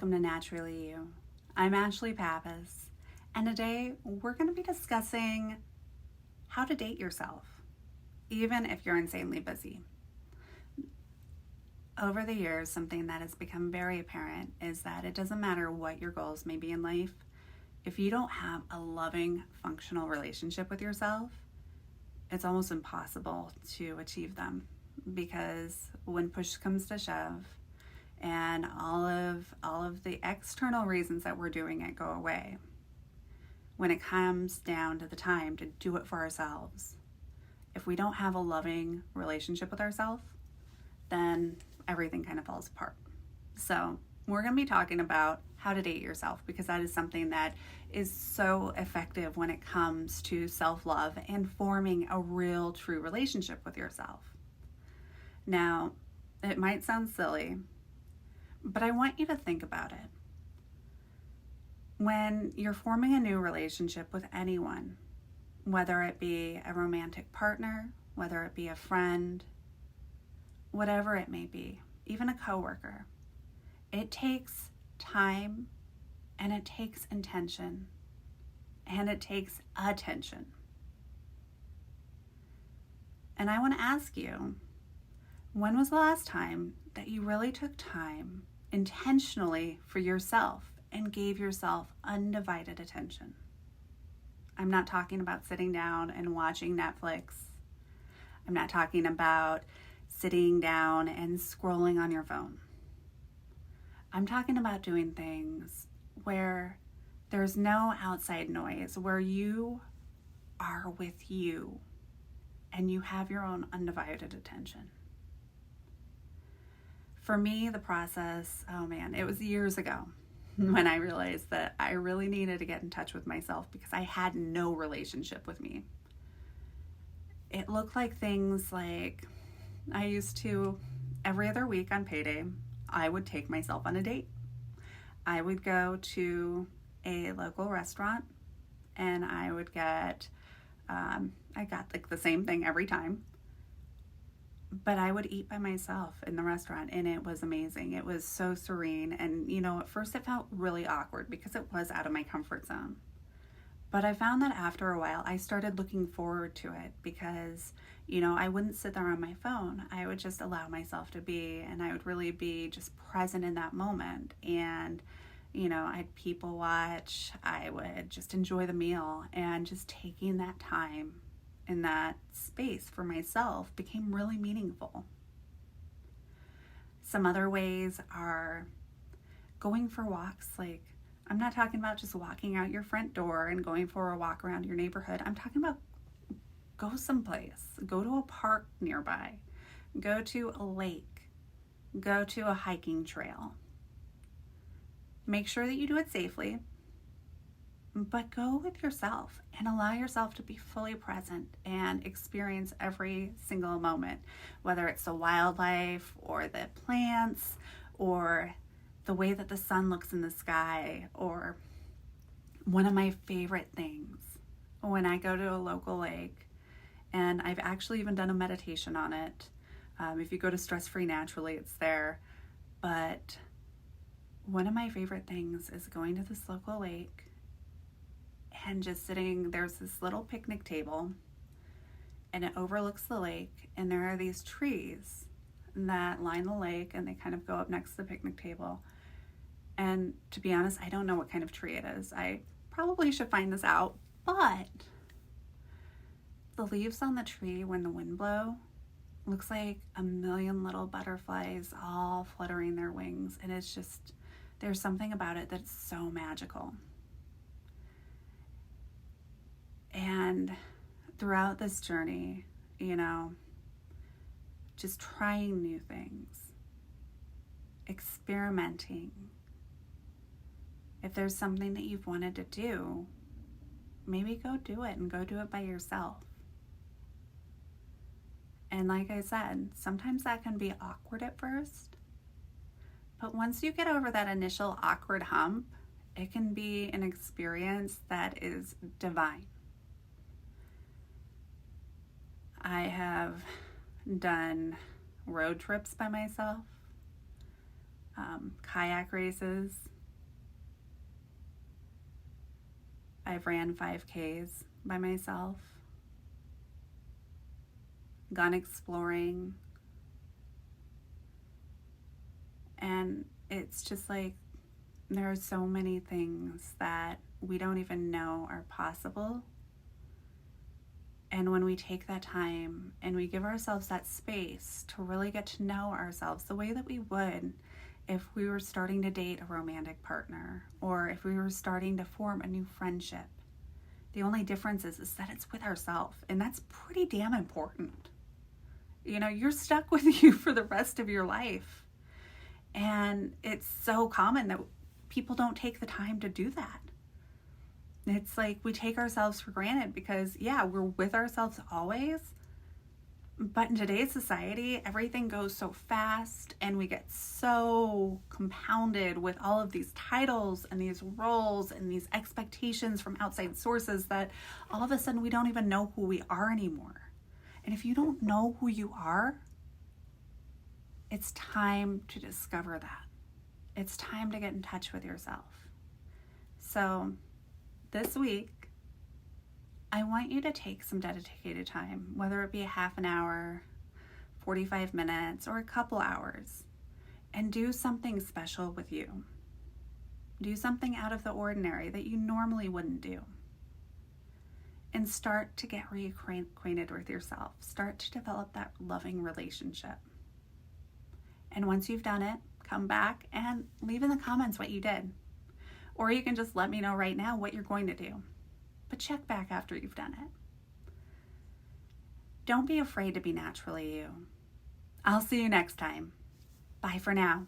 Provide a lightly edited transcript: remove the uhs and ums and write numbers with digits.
welcome to Naturally You. I'm Ashley Pappas, and today we're going to be discussing how to date yourself, even if you're insanely busy. Over the years, something that has become very apparent is that it doesn't matter what your goals may be in life, if you don't have a loving, functional relationship with yourself, it's almost impossible to achieve them, because when push comes to shove, and all of the external reasons that we're doing it go away. When it comes down to the time to do it for ourselves, if we don't have a loving relationship with ourselves, then everything kind of falls apart. So we're going to be talking about how to date yourself, because that is something that is so effective when it comes to self-love and forming a real, true relationship with yourself. Now, it might sound silly, but I want you to think about it. When you're forming a new relationship with anyone, whether it be a romantic partner, whether it be a friend, whatever it may be, even a coworker, it takes time and it takes intention and it takes attention. And I want to ask you, when was the last time that you really took time intentionally for yourself and gave yourself undivided attention? I'm not talking about sitting down and watching Netflix. I'm not talking about sitting down and scrolling on your phone. I'm talking about doing things where there's no outside noise, where you are with you and you have your own undivided attention. For me, the process, it was years ago when I realized that I really needed to get in touch with myself, because I had no relationship with me. It looked like things like I used to, every other week on payday, I would take myself on a date. I would go to a local restaurant and I would get, I got like the same thing every time. But I would eat by myself in the restaurant, and it was amazing. It was so serene. And, at first it felt really awkward because it was out of my comfort zone. But I found that after a while, I started looking forward to it because, I wouldn't sit there on my phone. I would just allow myself to be, and I would really be just present in that moment. And, I'd people watch. I would just enjoy the meal, and just taking that time in that space for myself became really meaningful. Some other ways are going for walks. Like, I'm not talking about just walking out your front door and going for a walk around your neighborhood. I'm talking about go someplace, go to a park nearby, go to a lake, go to a hiking trail. Make sure that you do it safely, but go with yourself and allow yourself to be fully present and experience every single moment, whether it's the wildlife or the plants or the way that the sun looks in the sky. Or one of my favorite things when I go to a local lake, and I've actually even done a meditation on it. If you go to Stress Free Naturally, it's there. But one of my favorite things is going to this local lake and just sitting. There's this little picnic table and it overlooks the lake, and there are these trees that line the lake, and they kind of go up next to the picnic table. And to be honest, I don't know what kind of tree it is. I probably should find this out, but the leaves on the tree when the wind blows looks like a million little butterflies all fluttering their wings, and it's just, there's something about it that's so magical. And throughout this journey, just trying new things, experimenting. If there's something that you've wanted to do, maybe go do it, and go do it by yourself. And like I said, sometimes that can be awkward at first, but once you get over that initial awkward hump, it can be an experience that is divine. I have done road trips by myself, kayak races. I've ran 5Ks by myself, gone exploring, and it's just like there are so many things that we don't even know are possible. And when we take that time and we give ourselves that space to really get to know ourselves the way that we would if we were starting to date a romantic partner or if we were starting to form a new friendship, the only difference is that it's with ourselves, and that's pretty damn important. You know, you're stuck with you for the rest of your life. And it's so common that people don't take the time to do that. It's like we take ourselves for granted because, yeah, we're with ourselves always. But in today's society, everything goes so fast and we get so compounded with all of these titles and these roles and these expectations from outside sources that all of a sudden we don't even know who we are anymore. And if you don't know who you are, it's time to discover that. It's time to get in touch with yourself. So this week, I want you to take some dedicated time, whether it be a half an hour, 45 minutes, or a couple hours, and do something special with you. Do something out of the ordinary that you normally wouldn't do. And start to get reacquainted with yourself. Start to develop that loving relationship. And once you've done it, come back and leave in the comments what you did. Or you can just let me know right now what you're going to do. But check back after you've done it. Don't be afraid to be naturally you. I'll see you next time. Bye for now.